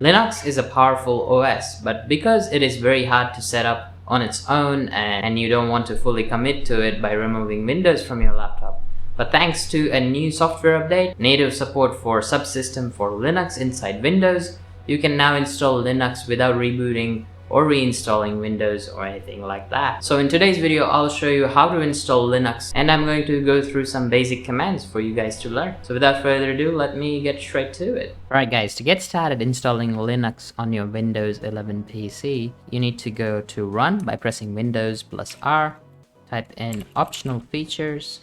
Linux is a powerful OS, but because it is very hard to set up on its own and you don't want to fully commit to it by removing Windows from your laptop. But thanks to a new software update, native support for subsystem for Linux inside Windows, you can now install Linux without rebooting or reinstalling Windows or anything like that. So in today's video, I'll show you how to install Linux, and I'm going to go through some basic commands for you guys to learn. So without further ado, let me get straight to it. Alright guys, to get started installing Linux on your Windows 11 PC, you need to go to Run by pressing Windows plus R, type in optional features,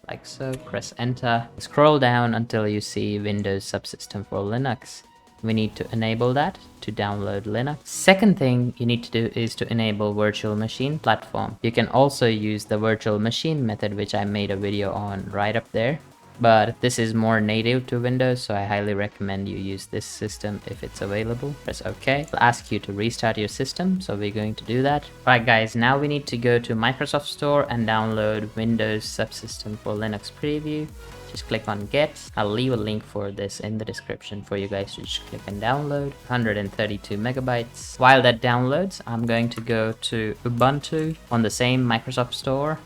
like so, press enter, scroll down until you see Windows subsystem for Linux. We need to enable that to download Linux. Second thing you need to do is to enable virtual machine platform. You can also use the virtual machine method, which I made a video on right up there. But this is more native to Windows, so I highly recommend you use this system if it's available. Press OK. It'll ask you to restart your system, so we're going to do that. Alright guys, now we need to go to Microsoft Store and download Windows Subsystem for Linux Preview. Just click on Get. I'll leave a link for this in the description for you guys to just click and download. 132 megabytes. While that downloads, I'm going to go to Ubuntu on the same Microsoft Store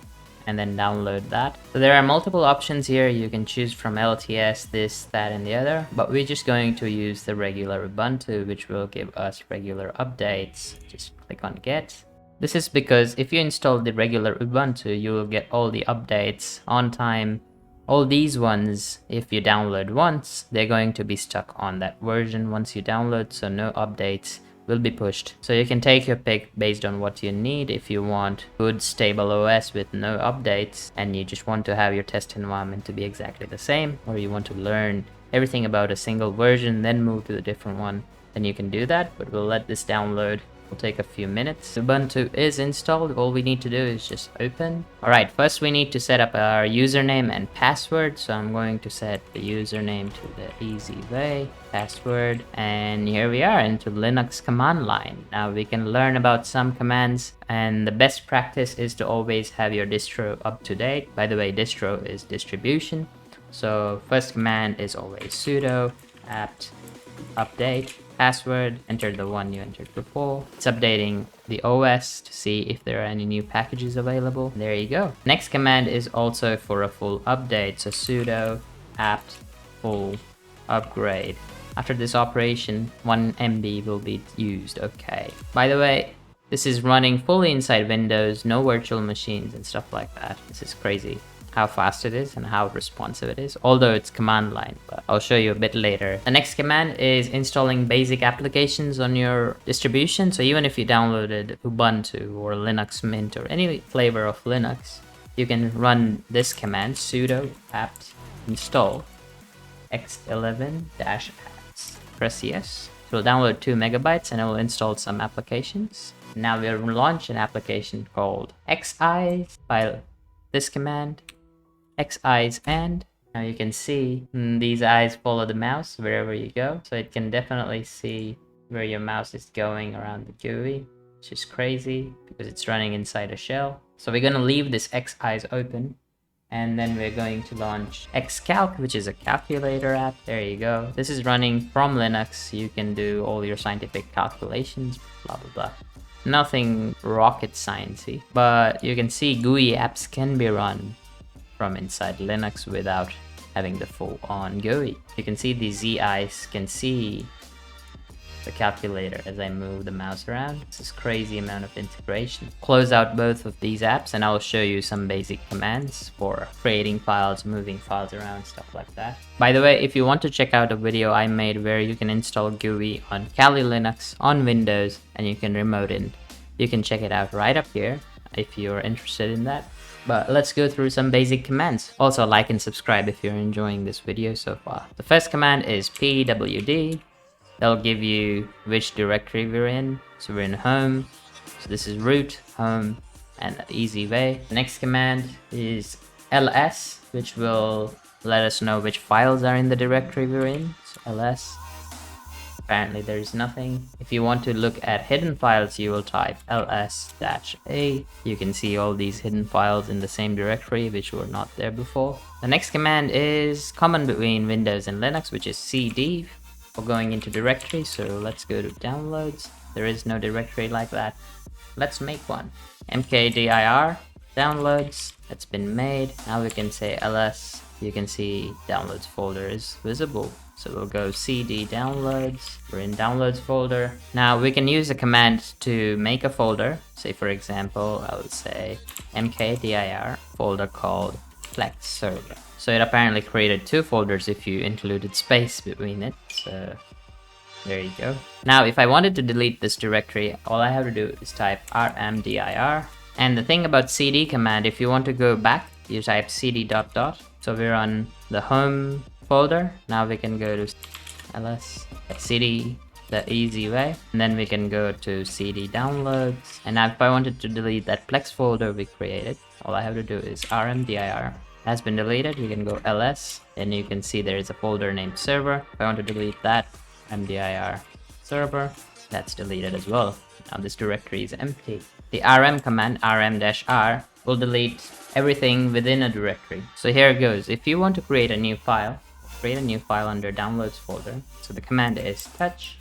and then download that. So there are multiple options here. You can choose from LTS, this, that, and the other, but we're just going to use the regular Ubuntu, which will give us regular updates. Just click on Get. This is because if you install the regular Ubuntu, you will get all the updates on time. All these ones, if you download once, they're going to be stuck on that version once you download, so no updates will be pushed. So you can take your pick based on what you need. If you want good stable OS with no updates and you just want to have your test environment to be exactly the same, or you want to learn everything about a single version then move to a different one, then you can do that, but we'll let this download. Will take a few minutes. Ubuntu is installed. All we need to do is just open. Alright, first we need to set up our username and password. So I'm going to set the username to the easy way, password, and here we are into Linux command line. Now we can learn about some commands, and the best practice is to always have your distro up to date. By the way, distro is distribution. So first command is always sudo apt update password, enter the one you entered before. It's updating the OS to see if there are any new packages available. There you go. Next command is also for a full update, so sudo apt full upgrade. After this operation, 1 MB will be used. Okay. By the way, this is running fully inside Windows, no virtual machines and stuff like that. This is crazy how fast it is and how responsive it is, although it's command line, but I'll show you a bit later. The next command is installing basic applications on your distribution. So even if you downloaded Ubuntu or Linux Mint or any flavor of Linux, you can run this command, sudo apt install x11-apps. Press yes. It will download 2 megabytes and it will install some applications. Now we'll launch an application called xeyes by this command, xeyes, and now you can see these eyes follow the mouse wherever you go, so it can definitely see where your mouse is going around the GUI, which is crazy because it's running inside a shell. So we're going to leave this xeyes open, and then we're going to launch xcalc, which is a calculator app. There you go. This is running from Linux. You can do all your scientific calculations, blah blah blah. Nothing rocket sciencey, but you can see GUI apps can be run from inside Linux without having the full on GUI. You can see the zeyes can see the calculator as I move the mouse around. This is crazy amount of integration. Close out both of these apps and I will show you some basic commands for creating files, moving files around, stuff like that. By the way, if you want to check out a video I made where you can install GUI on Kali Linux on Windows and you can remote in, you can check it out right up here if you're interested in that. But let's go through some basic commands. Also like and subscribe if you're enjoying this video so far. The first command is pwd. That'll give you which directory we're in. So we're in home. So this is root, home, and the easy way. The next command is ls, which will let us know which files are in the directory we're in. So ls. Apparently there is nothing. If you want to look at hidden files, you will type ls-a. You can see all these hidden files in the same directory which were not there before. The next command is common between Windows and Linux, which is cdiff. for going into directory, so let's go to downloads. There is no directory like that. Let's make one. mkdir downloads, that's been made. Now we can say ls. You can see downloads folder is visible. So we'll go cd downloads. We're in downloads folder. Now we can use a command to make a folder. Say for example, I would say mkdir folder called Flex server. So it apparently created two folders if you included space between it. So there you go. Now if I wanted to delete this directory, all I have to do is type rmdir. And the thing about cd command, if you want to go back, you type cd dot dot. So we're on the home folder. Now we can go to ls cd the easy way, and then we can go to cd downloads. And now if I wanted to delete that Plex folder we created, all I have to do is rmdir has been deleted. You can go ls, and you can see there is a folder named server. If I want to delete that, mdir server, that's deleted as well. Now this directory is empty. The rm command, rm-r, will delete everything within a directory. So here it goes. If you want to create a new file under downloads folder. So the command is touch.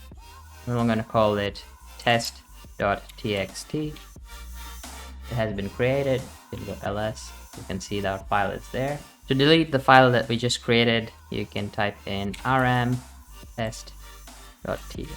We're going to call it test.txt. It has been created. You can go ls. You can see that our file is there. To delete the file that we just created, you can type in rm test.txt.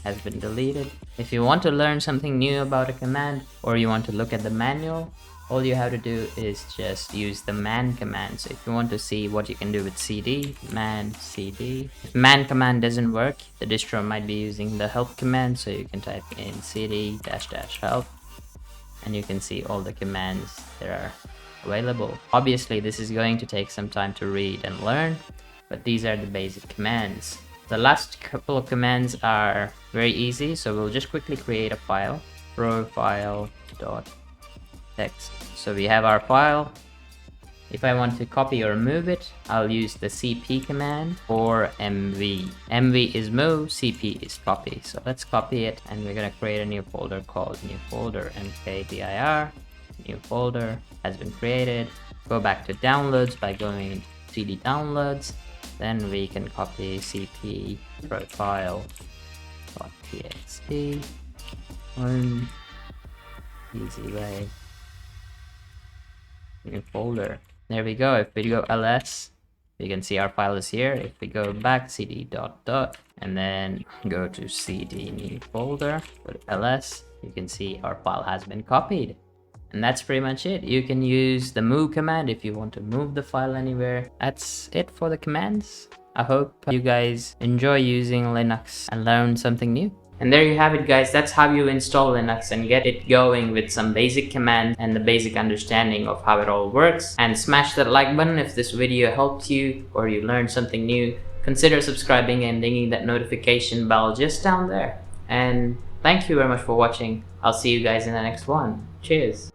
Has been deleted. If you want to learn something new about a command, or you want to look at the manual, all you have to do is just use the man command. So if you want to see what you can do with cd, man cd. If man command doesn't work, the distro might be using the help command, so you can type in cd --help, and you can see all the commands that are available. Obviously this is going to take some time to read and learn, but these are the basic commands. The last couple of commands are very easy, so we'll just quickly create a file, profile.txt. So we have our file. If I want to copy or move it, I'll use the cp command or mv. mv is move, cp is copy. So let's copy it, and we're gonna create a new folder called new folder, mkdir. New folder has been created. Go back to downloads by going cd downloads. Then we can copy cp profile.txt. One easy way. New folder. There we go. If we go ls, we can see our file is here. If we go back cd dot dot and then go to cd new folder, go to ls, you can see our file has been copied. And that's pretty much it. You can use the move command if you want to move the file anywhere. That's it for the commands. I hope you guys enjoy using Linux and learn something new. And there you have it, guys. That's how you install Linux and get it going with some basic commands and the basic understanding of how it all works. And smash that like button if this video helped you or you learned something new. Consider subscribing and dinging that notification bell just down there. And thank you very much for watching. I'll see you guys in the next one. Cheers.